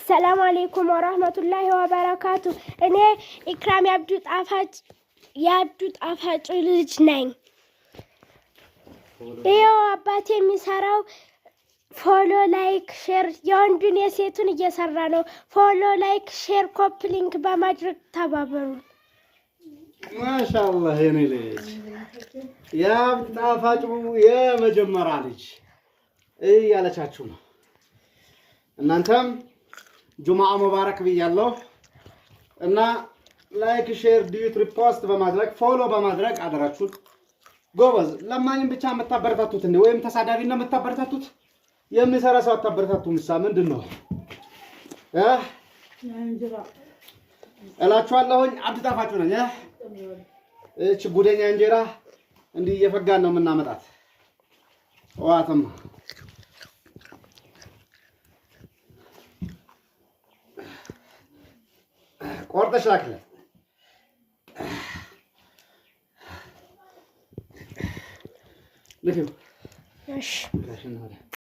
السلام عليكم ورحمة الله وبركاته. أنا إكرام يابدو طافج ልጅ ነኝ ይኸው አባቴ የሚሰራው ፎሎ ላይክ ሼር የወንዱን የሴቱን እየሰራ ነው ፎሎ ላይክ ሼር ኮፒ ሊንክ በማድረግ ተባበሩ ማሻአላህ የኔ ልጅ ያብዱ ጣፋጩ የመጀመሪያ ልጅ እያለቻችሁ ነው እናንተም ጁማዓ ሙባረክ ብያለሁ እና ላይክ ሼር ዲዩት ሪፖስት በማድረግ ፎሎ በማድረግ አደራችሁን ጎበዝ ለማኝም ብቻ መታበረታቱት እንዴ ወይም ተሳዳቢና መታበረታቱት የሚሰራ ሰው አታበረታቱ ምሳ ምንድነው እንጀራ እላችኋለሁኝ አብዱ ጣፋጩ ነኝ እቺ ጉደኛ እንጀራ እንዲህ እየፈጋን ነው የምናመጣት ዋተማ ቆርጠሽ ላክለ ልክ ነው እሺ